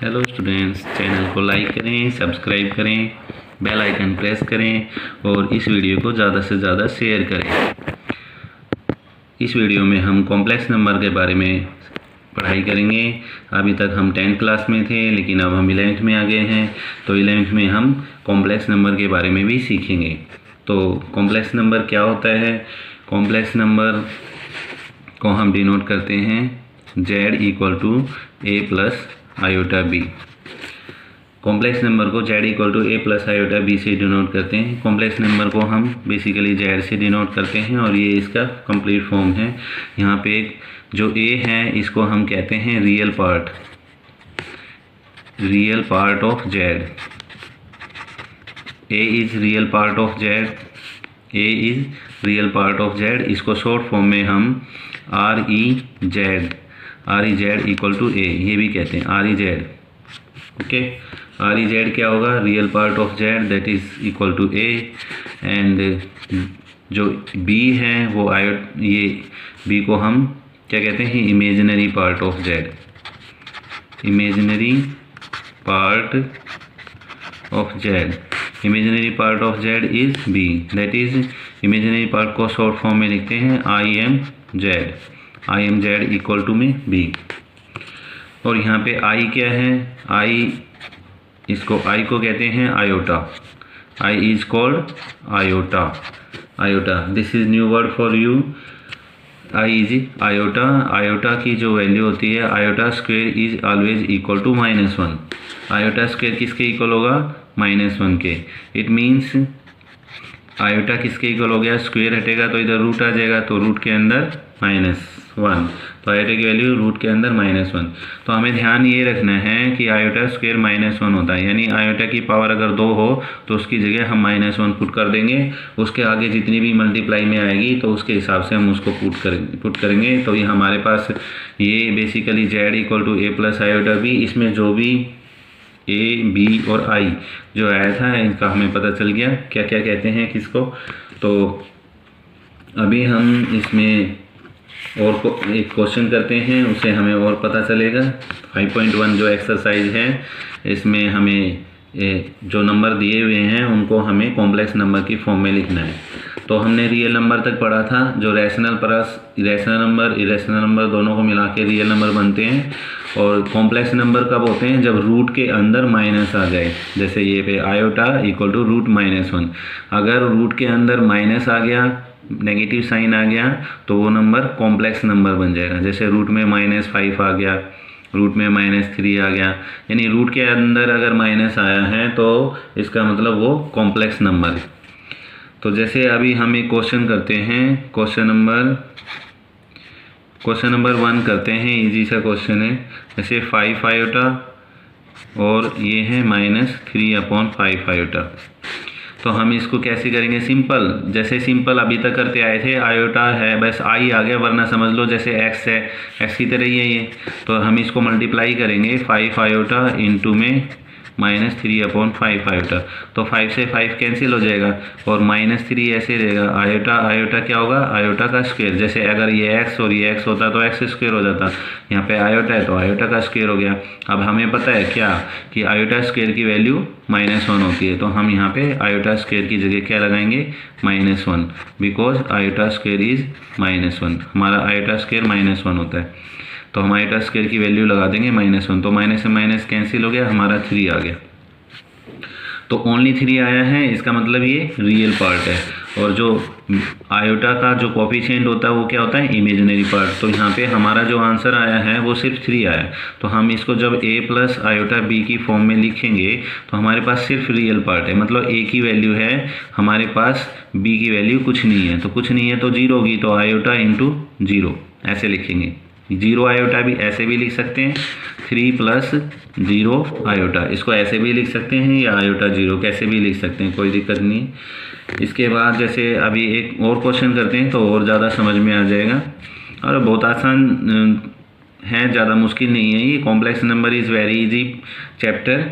Hello students, channel को like करें, subscribe करें, बेल आइकन प्रेस करें और इस वीडियो को ज़्यादा से ज़्यादा शेयर करें। इस वीडियो में हम कॉम्प्लेक्स नंबर के बारे में पढ़ाई करेंगे। अभी तक हम 10th क्लास में थे, लेकिन अब हम 11th में आ गए हैं, तो 11th में हम कॉम्प्लेक्स नंबर के बारे में भी सीखेंगे। तो कॉम्प्लेक्स नंबर क्या होता है? कॉम्प्लेक्स नंबर को हम डिनोट करते हैं z equal to a plus iota b. Complex number को z equal to a plus iota b से डिनोट करते हैं। कॉम्प्लेक्स नंबर को हम बेसिकली z से डिनोट करते हैं और ये इसका कंप्लीट फॉर्म है। यहाँ पे एक जो a है इसको हम कहते हैं real part of z। a is real part of z, a is real part of z। इसको शॉर्ट फॉर्म में हम R E Z equal to A ये भी कहते हैं, R E Z. Okay, R E Z क्या होगा? Real part of Z that is equal to A. And जो बी है वो ये बी को हम क्या कहते हैं? Imaginary part of Z. Imaginary part of Z, imaginary part of z is b, that is imaginary part को शॉर्ट फॉर्म में लिखते हैं I M z equal to में बी। और यहाँ पे आई क्या है? आई को कहते हैं iota. I is called iota. This is new word for you. I is iota. Iota की जो वैल्यू होती है, iota square is always equal to -1। Iota square किसके इक्वल होगा? -1 के। इट मीन्स आयोटा किसके इक्वल हो गया? स्क्वेयर हटेगा तो इधर रूट आ जाएगा, तो रूट के अंदर -1, तो आयोटा की वैल्यू रूट के अंदर -1। तो हमें ध्यान ये रखना है कि आयोटा स्क्वेयर -1 होता है, यानी आयोटा की पावर अगर 2 हो तो उसकी जगह हम -1 पुट कर देंगे। उसके आगे जितनी भी मल्टीप्लाई में आएगी तो उसके हिसाब से हम उसको पुट करेंगे। तो ये हमारे पास ये basically z equal to a plus iota b, इसमें जो भी a b और i जो आया था इनका हमें पता चल गया क्या क्या कहते हैं किसको। तो अभी हम इसमें और एक क्वेश्चन करते हैं, उससे हमें और पता चलेगा। 5.1 जो एक्सरसाइज है इसमें हमें जो नंबर दिए हुए हैं उनको हमें कॉम्प्लेक्स नंबर की फॉर्म में लिखना है। तो हमने रियल नंबर तक पढ़ा था, जो rational plus irrational number, irrational number दोनों को मिला के रियल नंबर बनते हैं। और कॉम्प्लेक्स नंबर कब होते हैं? जब रूट के अंदर माइनस आ जाए। जैसे ये पे आयोटा इक्वल टू रूट -1। अगर रूट के अंदर माइनस आ गया, नेगेटिव साइन आ गया, तो वो नंबर कॉम्प्लेक्स नंबर बन जाएगा। जैसे रूट में -5 आ गया, रूट में -3 आ गया, यानी रूट के अंदर अगर माइनस आया है तो इसका मतलब वो कॉम्प्लेक्स नंबर है। तो जैसे अभी हम एक क्वेश्चन करते हैं, क्वेश्चन नंबर 1 करते हैं। इजी सा क्वेश्चन है। जैसे 5 आयोटा और ये है -3/5 आयोटा। तो हम इसको कैसे करेंगे? सिंपल, जैसे सिंपल अभी तक करते आए थे। आयोटा है, बस आई आ गया, वरना समझ लो जैसे एक्स है, एक्स की तरह ही है ये। तो हम इसको मल्टीप्लाई करेंगे 5 आयोटा इंटू में -3/5 आयोटा। तो 5 से 5 कैंसिल हो जाएगा और -3 ऐसे रहेगा। आयोटा क्या होगा? आयोटा का स्क्वायर। जैसे अगर ये एक्स और ये एक्स होता तो एक्स स्क्वायर हो जाता, यहाँ पे आयोटा है तो आयोटा का स्क्वायर हो गया। अब हमें पता है क्या कि आयोटा स्क्वायर की वैल्यू -1 होती है, तो हम यहाँ पे आयोटा स्क्वायर की जगह क्या लगाएंगे? -1, बिकॉज आयोटा स्क्वायर इज -1। हमारा आयोटा स्क्वायर -1 होता है, तो हम आयोटा स्क्वायर की वैल्यू लगा देंगे -1। तो माइनस से माइनस कैंसिल हो गया, हमारा 3 आ गया। तो ओनली 3 आया है, इसका मतलब ये रियल पार्ट है। और जो आयोटा का जो कोफिशिएंट होता है वो क्या होता है? Imaginary part. तो यहाँ पे हमारा जो आंसर आया है वो सिर्फ 3 आया है। तो हम इसको जब a प्लस आयोटा b की फॉर्म में लिखेंगे तो हमारे पास सिर्फ रियल पार्ट है, मतलब a की वैल्यू है, हमारे पास b की वैल्यू कुछ नहीं है। तो कुछ नहीं है तो 0 होगी, तो आयोटा इंटू 0 ऐसे लिखेंगे। 0 आयोटा भी ऐसे भी लिख सकते हैं, 3 + 0 आयोटा, इसको ऐसे भी लिख सकते हैं, या आयोटा 0 कैसे भी लिख सकते हैं, कोई दिक्कत नहीं। इसके बाद जैसे अभी एक और क्वेश्चन करते हैं तो और ज़्यादा समझ में आ जाएगा, और बहुत आसान है, ज़्यादा मुश्किल नहीं है ये। Complex number is very easy chapter.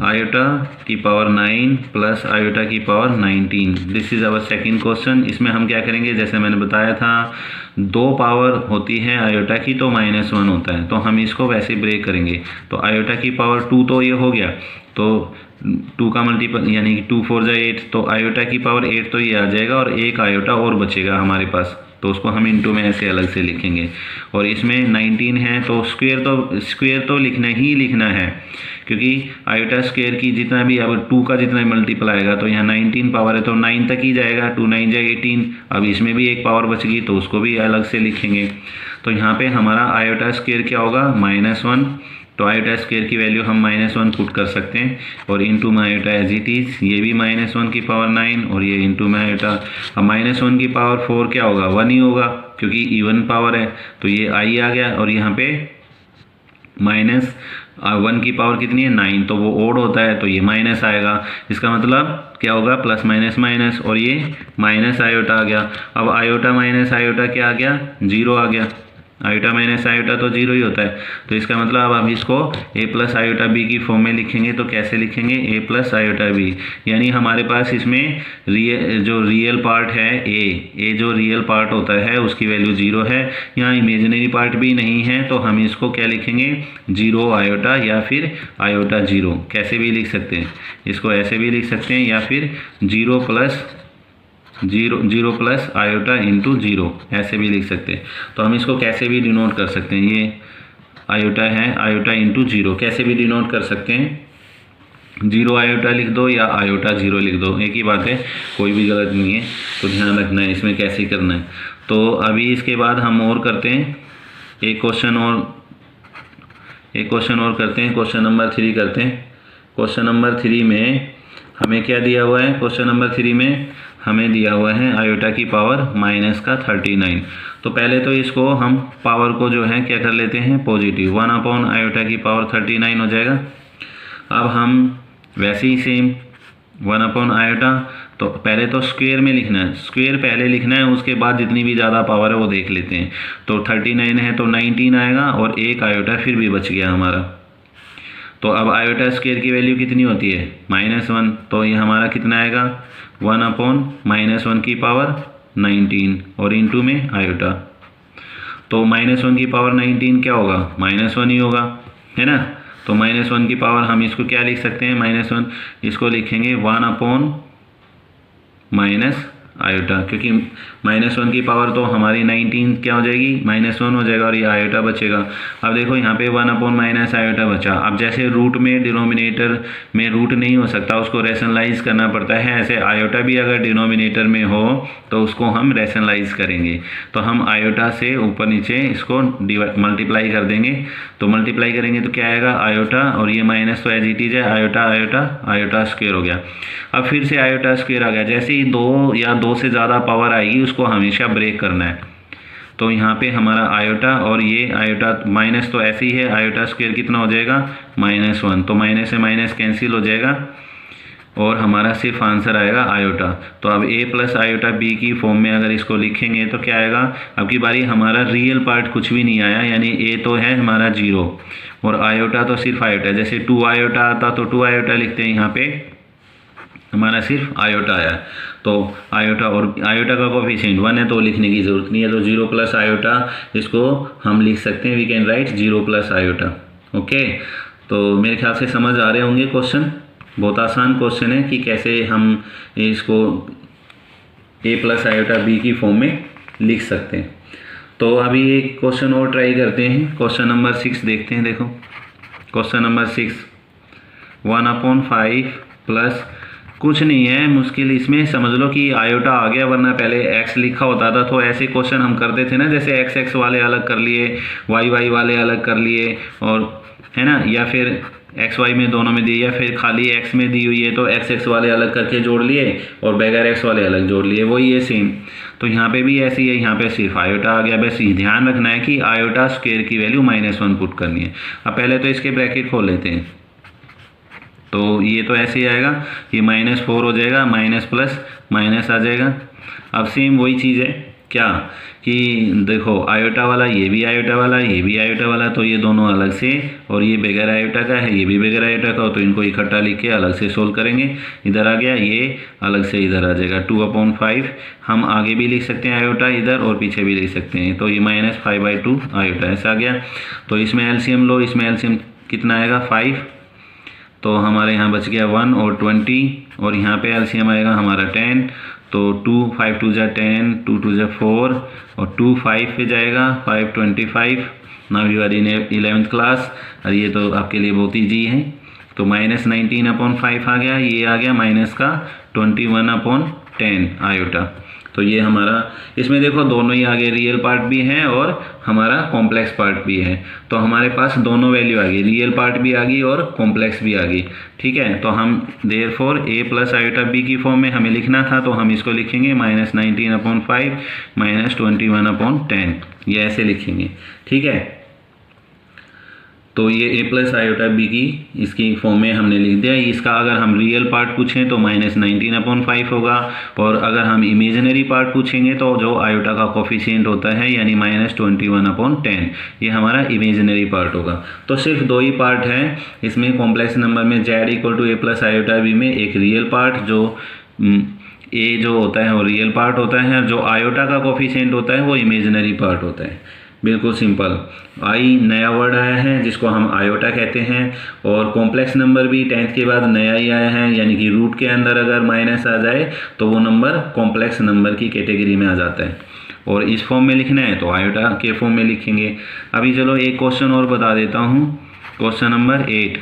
Iota की पावर 9 प्लस आयोटा की power 19, this is our second question. इसमें हम क्या करेंगे? जैसे मैंने बताया था, दो पावर होती है आयोटा की तो -1 होता है, तो हम इसको वैसे ब्रेक करेंगे। तो आयोटा की पावर 2 तो ये हो गया, तो 2 का मल्टीपल यानी कि 2 4 8, तो आयोटा की पावर 8 तो ये आ जाएगा और एक आयोटा और बचेगा हमारे पास, तो उसको हम इनटू में ऐसे अलग से लिखेंगे। और इसमें 19 है तो स्क्वायर तो लिखना ही लिखना है, क्योंकि आयोटा स्क्वायर की जितना भी अब 2 का जितना मल्टीपल आएगा तो यहाँ 19 पावर है तो 9 तक ही जाएगा, 2 9 जाए 18। अब इसमें भी एक पावर बच गई तो उसको भी अलग से लिखेंगे। तो यहाँ पे हमारा आयोटा स्क्वायर क्या होगा, -1। तो आयोटा स्क्वायर की वैल्यू हम -1 पुट कर सकते हैं और इंटू में आयोटा एज इट इज़, ये भी -1 की पावर 9 और ये इंटू में आयोटा। अब -1 की पावर 4 क्या होगा, 1 ही होगा क्योंकि इवन पावर है, तो ये आई आ गया। और यहाँ पे -1 की पावर कितनी है, 9, तो वो ओड होता है तो ये माइनस आएगा। इसका मतलब क्या होगा, प्लस माइनस माइनस, और ये माइनस आयोटा आ गया। अब आयोटा माइनस आयोटा क्या आ गया, 0 आ गया। आयोटा माइनस आयोटा तो 0 ही होता है, तो इसका मतलब अब हम इसको a प्लस आयोटा बी की फॉर्म में लिखेंगे। तो कैसे लिखेंगे, a प्लस आयोटा बी, यानी हमारे पास इसमें जो रियल पार्ट है a जो रियल पार्ट होता है उसकी वैल्यू 0 है। यहाँ इमेजिनरी पार्ट भी नहीं है तो हम इसको क्या लिखेंगे, 0 आयोटा या फिर आयोटा 0, कैसे भी लिख सकते हैं। इसको ऐसे भी लिख सकते हैं या फिर 0 प्लस आयोटा इंटू 0, ऐसे भी लिख सकते हैं। तो हम इसको कैसे भी डिनोट कर सकते हैं, ये आयोटा है, आयोटा इंटू 0 कैसे भी डिनोट कर सकते हैं। 0 आयोटा लिख दो या आयोटा 0 लिख दो, एक ही बात है, कोई भी गलत नहीं है। तो ध्यान रखना है इसमें कैसे करना है। तो अभी इसके बाद हम और करते हैं, एक क्वेश्चन और करते हैं, क्वेश्चन नंबर 3 करते हैं। क्वेश्चन नंबर 3 में हमें क्या दिया हुआ है, क्वेश्चन नंबर 3 में हमें दिया हुआ है आयोटा की पावर -39। तो पहले तो इसको हम पावर को जो है क्या कर लेते हैं, पॉजिटिव, 1 आयोटा की पावर 39 हो जाएगा। अब हम वैसे ही सेम 1 आयोटा, तो पहले तो स्क्वायर में लिखना है, स्क्वायर पहले लिखना है, उसके बाद जितनी भी ज़्यादा पावर है वो देख लेते हैं। तो 39 है तो 19 आएगा और एक आयोटा फिर भी बच गया हमारा। तो अब आयोटा स्क्वायर की वैल्यू कितनी होती है, -1, तो ये हमारा कितना आएगा, 1/-1 की पावर 19 और इंटू में आयोटा। तो -1 की पावर 19 क्या होगा, -1 ही होगा, है ना। तो -1 की पावर हम इसको क्या लिख सकते हैं, -1 इसको लिखेंगे 1/- आयोटा, क्योंकि -1 की पावर तो हमारी 19 क्या हो जाएगी, -1 हो जाएगा और ये आयोटा बचेगा। अब देखो यहाँ पे 1/- आयोटा बचा। अब जैसे रूट में डिनोमिनेटर में रूट नहीं हो सकता, उसको रैशनलाइज करना पड़ता है, ऐसे आयोटा भी अगर डिनोमिनेटर में हो तो उसको हम रैशनलाइज करेंगे। तो हम आयोटा से ऊपर नीचे इसको मल्टीप्लाई कर देंगे। तो मल्टीप्लाई करेंगे तो क्या आएगा, आयोटा, और ये माइनस तो एज इट इज है, आयोटा आयोटा आयोटा स्क्वायर हो गया। अब फिर से आयोटा स्क्वायर आ गया। जैसे ही 2 या 2 से ज़्यादा पावर आएगी उसको हमेशा ब्रेक करना है। तो यहाँ पे हमारा आयोटा और ये आयोटा माइनस तो ऐसे ही है, आयोटा स्क्वायर कितना हो जाएगा, -1, तो माइनस से माइनस कैंसिल हो जाएगा और हमारा सिर्फ आंसर आएगा आयोटा। तो अब a प्लस आयोटा b की फॉर्म में अगर इसको लिखेंगे तो क्या आएगा, अब की बारी हमारा रियल पार्ट कुछ भी नहीं आया, यानी a तो है हमारा 0 और आयोटा तो सिर्फ आयोटा। जैसे 2 आयोटा आता तो 2 आयोटा लिखते हैं, यहाँ पे हमारा सिर्फ आयोटा आया। तो आयोटा, और आयोटा का कोफिशिएंट 1 है तो लिखने की ज़रूरत नहीं है, तो 0 प्लस आयोटा इसको हम लिख सकते हैं, we can write 0 plus iota. Okay, तो मेरे ख्याल से समझ आ रहे होंगे क्वेश्चन। बहुत आसान क्वेश्चन है कि कैसे हम इसको a प्लस आयोटा b की फॉर्म में लिख सकते हैं। तो अभी एक क्वेश्चन और ट्राई करते हैं, क्वेश्चन नंबर 6 देखते हैं। देखो क्वेश्चन नंबर 6, 1/5 प्लस कुछ नहीं है मुश्किल, इसमें समझ लो कि आयोटा आ गया, वरना पहले x लिखा होता था। तो ऐसे क्वेश्चन हम करते थे ना, जैसे x वाले अलग कर लिए, y वाले अलग कर लिए, और है ना, या फिर XY में दोनों में दी, या फिर खाली x में दी हुई है तो x वाले अलग करके जोड़ लिए और बगैर x वाले अलग जोड़ लिए, वही है सेम। तो यहाँ पे भी ऐसी है, यहाँ पे सिर्फ आयोटा आ गया। बस ध्यान रखना है कि आयोटा स्क्वायर की वैल्यू -1 पुट करनी है। अब पहले तो इसके ब्रैकेट खोल लेते हैं, तो ये तो ऐसे ही आएगा, ये -4 हो जाएगा, माइनस प्लस माइनस आ जाएगा। अब सेम वही चीज़ है, क्या कि देखो आयोटा वाला, ये भी आयोटा वाला, ये भी आयोटा वाला, तो ये दोनों अलग से, और ये बगैर आयोटा का है, ये भी बगैर आयोटा का हो, तो इनको इकट्ठा लिख के अलग से सोल्व करेंगे। इधर आ गया, ये अलग से इधर आ जाएगा 2/5। हम आगे भी लिख सकते हैं आयोटा इधर, और पीछे भी लिख सकते हैं, तो ये -5/2 आयोटा ऐसा आ गया। तो इसमें एलसीएम लो, इसमें एलसीएम कितना आएगा 5, तो हमारे यहाँ बच गया 1 और 20, और यहाँ पे एलसीएम आएगा हमारा 10, तो 2 5 2 जा 10, 2 2 जा 4, और 2 5 पे जाएगा 5 25। Now you are in 11th class, और ये तो आपके लिए बहुत ईजी है। तो -19/5 आ गया, ये आ गया माइनस का 21/10 आयोटा। तो ये हमारा, इसमें देखो दोनों ही आगे रियल पार्ट भी है और हमारा कॉम्प्लेक्स पार्ट भी है, तो हमारे पास दोनों वैल्यू आ गई, रियल पार्ट भी आ गई और कॉम्प्लेक्स भी आ गई। ठीक है, तो हम therefore a plus iota b की फॉर्म में हमें लिखना था, तो हम इसको लिखेंगे -19/5 -21/10, ये ऐसे लिखेंगे। ठीक है, तो ये a प्लस आयोटा b की इसकी फॉर्म में हमने लिख दिया। इसका अगर हम रियल पार्ट पूछें तो -19/5 होगा, और अगर हम इमेजिनरी पार्ट पूछेंगे तो जो आयोटा का कोफिशिएंट होता है यानी -21/10, ये हमारा इमेजिनरी पार्ट होगा। तो सिर्फ दो ही पार्ट हैं इसमें कॉम्प्लेक्स नंबर में, z = a plus iota b में एक रियल पार्ट जो a जो होता है वो रियल पार्ट होता है, जो आयोटा का कोफिशिएंट होता है वो इमेजिनरी पार्ट होता है। बिल्कुल सिंपल। आई नया वर्ड आया है जिसको हम आयोटा कहते हैं, और कॉम्प्लेक्स नंबर भी 10th के बाद नया ही आया है, यानी कि रूट के अंदर अगर माइनस आ जाए तो वो नंबर कॉम्प्लेक्स नंबर की कैटेगरी में आ जाता है। और इस फॉर्म में लिखना है तो आयोटा के फॉर्म में लिखेंगे। अभी चलो एक क्वेश्चन और बता देता हूँ, क्वेश्चन नंबर 8,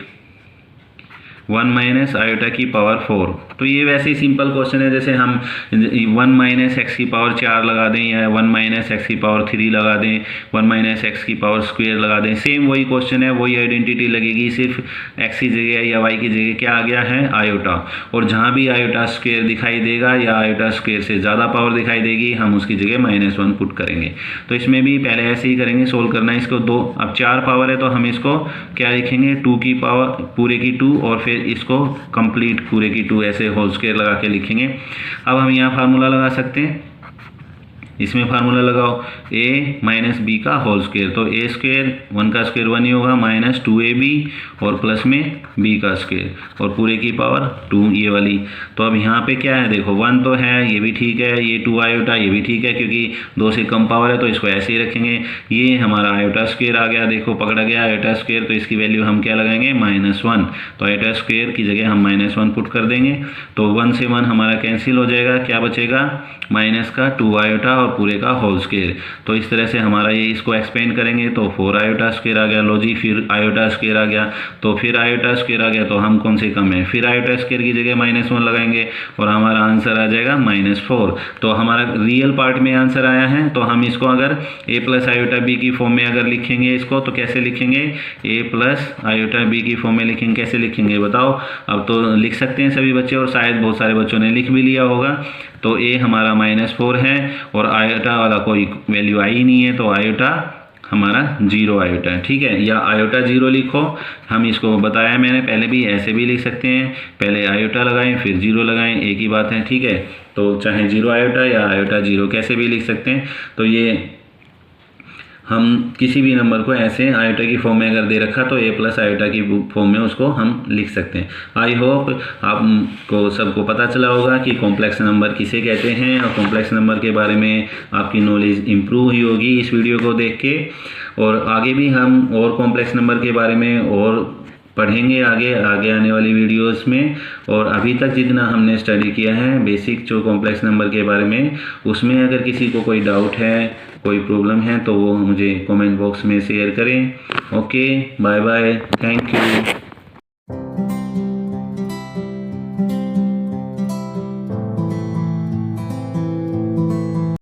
1 - आयोटा की पावर 4। तो ये वैसे ही सिंपल क्वेश्चन है, जैसे हम 1 - x की पावर 4 लगा दें, या 1 - x की पावर 3 लगा दें, 1 - x की पावर स्क्वायर लगा दें, सेम वही क्वेश्चन है, वही आइडेंटिटी लगेगी, सिर्फ x की जगह या y की जगह क्या आ गया है आयोटा। और जहाँ भी आयोटा स्क्वायर दिखाई देगा या आयोटा स्क्वायर से ज़्यादा पावर दिखाई देगी, हम उसकी जगह -1 पुट करेंगे। तो इसमें भी पहले ऐसे ही करेंगे, सोल्व करना है इसको। 2 अब 4 पावर है तो हम इसको क्या लिखेंगे, 2 की पावर पूरे की 2, और फिर इसको कंप्लीट पूरे की 2 ऐसे होल स्क्वायर लगा के लिखेंगे। अब हम यहाँ फार्मूला लगा सकते हैं, इसमें फार्मूला लगाओ a - b का होल स्क्वायर, तो a स्क्वायर 1 का स्क्वायर 1 ही होगा, -2ab और प्लस में b का स्क्वायर, और पूरे की पावर 2 ये वाली। तो अब यहाँ पे क्या है, देखो 1 तो है, ये भी ठीक है, ये 2 आयोटा ये भी ठीक है, क्योंकि 2 से कम पावर है तो इसको ऐसे ही रखेंगे। ये हमारा आयोटा स्क्वायर आ गया, देखो पकड़ा गया आयोटा स्क्वायर, तो इसकी वैल्यू हम क्या लगाएंगे -1, तो आयोटा स्क्वायर की जगह हम -1 पुट कर देंगे। तो 1 से 1 हमारा कैंसिल हो जाएगा, क्या बचेगा माइनस का 2 आयोटा और पूरे का होल स्क्वायर। तो इस तरह से हमारा ये इसको एक्सपेंड करेंगे तो 4 आयोटा स्क्वायर आ गया, लो जी, फिर आयोटा स्क्वायर आ गया, तो फिर आयोटा स्क्वायर आ गया, तो हम कौन से कम है, फिर आयोटा स्क्वायर की जगह -1 लगाएंगे और हमारा आंसर आ जाएगा -4। तो हमारा रियल पार्ट में आंसर आया है, तो हम इसको अगर a प्लस आयोटा b की फॉर्म में अगर लिखेंगे इसको, तो कैसे लिखेंगे, a प्लस आयोटा b की फॉर्म में लिखेंगे, कैसे लिखेंगे बताओ। अब तो लिख सकते हैं सभी बच्चे, और शायद बहुत सारे बच्चों ने लिख भी लिया होगा। तो a हमारा -4 है और आयोटा वाला कोई वैल्यू आई नहीं है, तो आयोटा हमारा 0 आयोटा है। ठीक है, या आयोटा 0 लिखो, हम इसको बताया मैंने पहले भी, ऐसे भी लिख सकते हैं, पहले आयोटा लगाएं फिर 0 लगाएं, एक ही बात है। ठीक है, तो चाहे 0 आयोटा या आयोटा 0 कैसे भी लिख सकते हैं। तो ये हम किसी भी नंबर को ऐसे आयोटा की फॉर्म में अगर दे रखा तो a प्लस आयोटा की फॉर्म में उसको हम लिख सकते हैं। आई होप आपको सबको पता चला होगा कि कॉम्प्लेक्स नंबर किसे कहते हैं, और कॉम्प्लेक्स नंबर के बारे में आपकी नॉलेज इम्प्रूव हुई होगी इस वीडियो को देख के। और आगे भी हम और कॉम्प्लेक्स नंबर के बारे में और पढ़ेंगे आगे आने वाली वीडियोस में। और अभी तक जितना हमने स्टडी किया है बेसिक जो कॉम्प्लेक्स नंबर के बारे में, उसमें अगर किसी को कोई डाउट है, कोई प्रॉब्लम है, तो वो मुझे कमेंट बॉक्स में शेयर करें। Okay, bye bye, thank you.